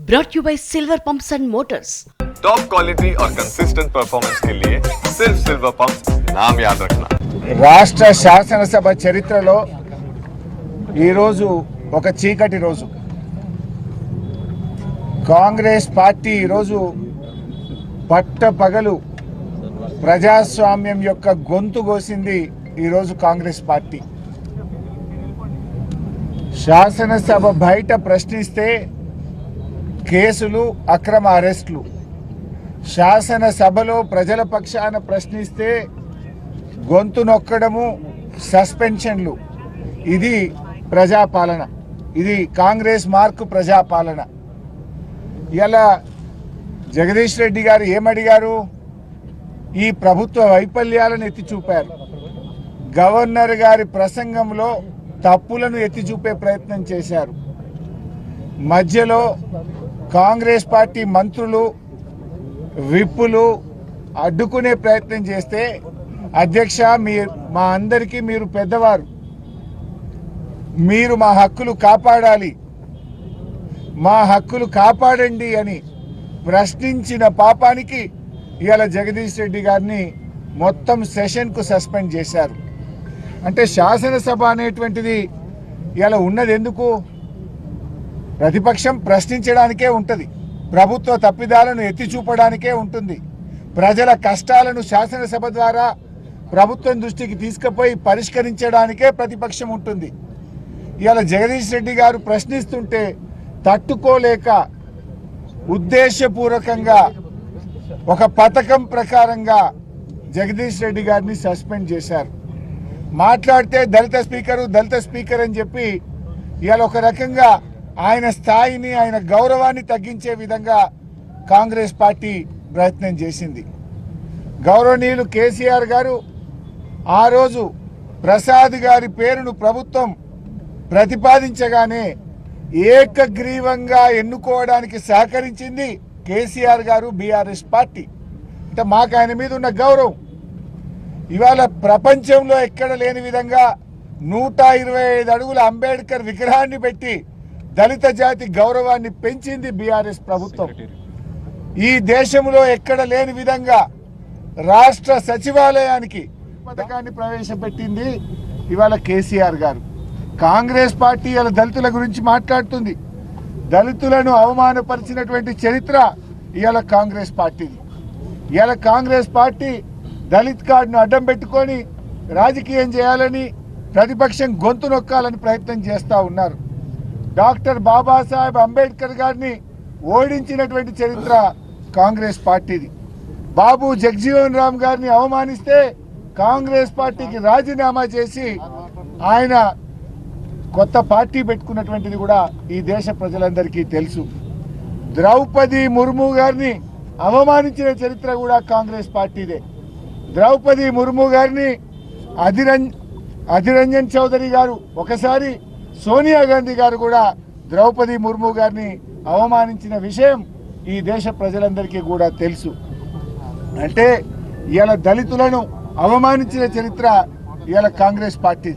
brought you by Silver Pumps and Motors. Top quality और consistent performance के लिए सिर्फ सिल्वर पंप्स नाम याद रखना। రాష్ట్ర శాసనసభ చరిత్రలో ఈ రోజు ఒక చీకటి రోజు. కాంగ్రెస్ పార్టీ ఈ రోజు పట్టపగలు ప్రజాస్వామ్యం యొక్క గొంతు కోసింది. ఈ రోజు కాంగ్రెస్ పార్టీ శాసనసభ బయట ప్రశ్నిస్తే కేసులు, అక్రమ అరెస్టులు, శాసనసభలో ప్రజల పక్షాన ప్రశ్నిస్తే గొంతు నొక్కడము, సస్పెన్షన్లు. ఇది ప్రజాపాలన, ఇది కాంగ్రెస్ మార్కు ప్రజాపాలన. ఇలా జగదీష్ రెడ్డి గారు ఏమడిగారు? ఈ ప్రభుత్వ వైఫల్యాలను ఎత్తి చూపారు. గవర్నర్ గారి ప్రసంగంలో తప్పులను ఎత్తి చూపే ప్రయత్నం చేశారు. మధ్యలో కాంగ్రెస్ పార్టీ మంత్రులు, విప్పులు అడ్డుకునే ప్రయత్నం చేస్తే, అధ్యక్ష మా అందరికీ మీరు పెద్దవారు, మీరు మా హక్కులు కాపాడాలి, మా హక్కులు కాపాడండి అని ప్రశ్నించిన పాపానికి ఇవాళ జగదీష్ రెడ్డి గారిని మొత్తం సెషన్కు సస్పెండ్ చేశారు. అంటే శాసనసభ అనేటువంటిది ఇలా ఉన్నది ఎందుకు? ప్రతిపక్షం ప్రశ్నించడానికే ఉంటుంది, ప్రభుత్వ తప్పిదాలను ఎత్తి చూపడానికే ఉంటుంది, ప్రజల కష్టాలను శాసనసభ ద్వారా ప్రభుత్వం దృష్టికి తీసుకుపోయి పరిష్కరించడానికే ప్రతిపక్షం ఉంటుంది. ఇవాళ జగదీష్ రెడ్డి గారు ప్రశ్నిస్తుంటే తట్టుకోలేక ఉద్దేశపూర్వకంగా ఒక పథకం ప్రకారంగా జగదీష్ రెడ్డి గారిని సస్పెండ్ చేశారు. మాట్లాడితే దళిత స్పీకర్ అని చెప్పి ఇవాళ ఒక రకంగా ఆయన స్థాయిని, ఆయన గౌరవాన్ని తగ్గించే విధంగా కాంగ్రెస్ పార్టీ ప్రయత్నం చేసింది. గౌరవనీయులు కేసీఆర్ గారు ఆ రోజు ప్రసాద్ గారి పేరును ప్రభుత్వం ప్రతిపాదించగానే ఏకగ్రీవంగా ఎన్నుకోవడానికి సహకరించింది కేసీఆర్ గారు, బీఆర్ఎస్ పార్టీ. అంటే మాకు ఆయన మీద ఉన్న గౌరవం ఇవాళ ప్రపంచంలో ఎక్కడ లేని విధంగా 125 అడుగుల అంబేద్కర్ విగ్రహాన్ని పెట్టి దళిత జాతి గౌరవాన్ని పెంచింది బీఆర్ఎస్ ప్రభుత్వం. ఈ దేశంలో ఎక్కడ లేని విధంగా రాష్ట్ర సచివాలయానికి పథకాన్ని ప్రవేశపెట్టింది ఇవాళ కేసీఆర్ గారు. కాంగ్రెస్ పార్టీ ఇవాళ దళితుల గురించి మాట్లాడుతుంది. దళితులను అవమానపరిచినటువంటి చరిత్ర ఇవాళ కాంగ్రెస్ పార్టీది. ఇవాళ కాంగ్రెస్ పార్టీ దళిత్ కార్డును అడ్డం పెట్టుకొని రాజకీయం చేయాలని, ప్రతిపక్షం గొంతు నొక్కాలని ప్రయత్నం చేస్తూ ఉన్నారు. డాక్టర్ బాబాసాహెబ్ అంబేద్కర్ గారిని ఓడించినటువంటి చరిత్ర కాంగ్రెస్ పార్టీది. బాబు జగజీవన్ రామ్ గారిని అవమానిస్తే కాంగ్రెస్ పార్టీకి రాజీనామా చేసి ఆయన కొత్త పార్టీ పెట్టుకున్నటువంటిది కూడా ఈ దేశ ప్రజలందరికీ తెలుసు. ద్రౌపది ముర్ము గారిని అవమానించిన చరిత్ర కూడా కాంగ్రెస్ పార్టీదే. ద్రౌపది ముర్ము గారిని అధిరంజన్ చౌదరి గారు, ఒకసారి సోనియా గాంధీ గారు కూడా ద్రౌపది ముర్ము గారిని అవమానించిన విషయం ఈ దేశ ప్రజలందరికీ కూడా తెలుసు. అంటే ఇవాళ దళితులను అవమానించిన చరిత్ర ఇవాళ కాంగ్రెస్ పార్టీ.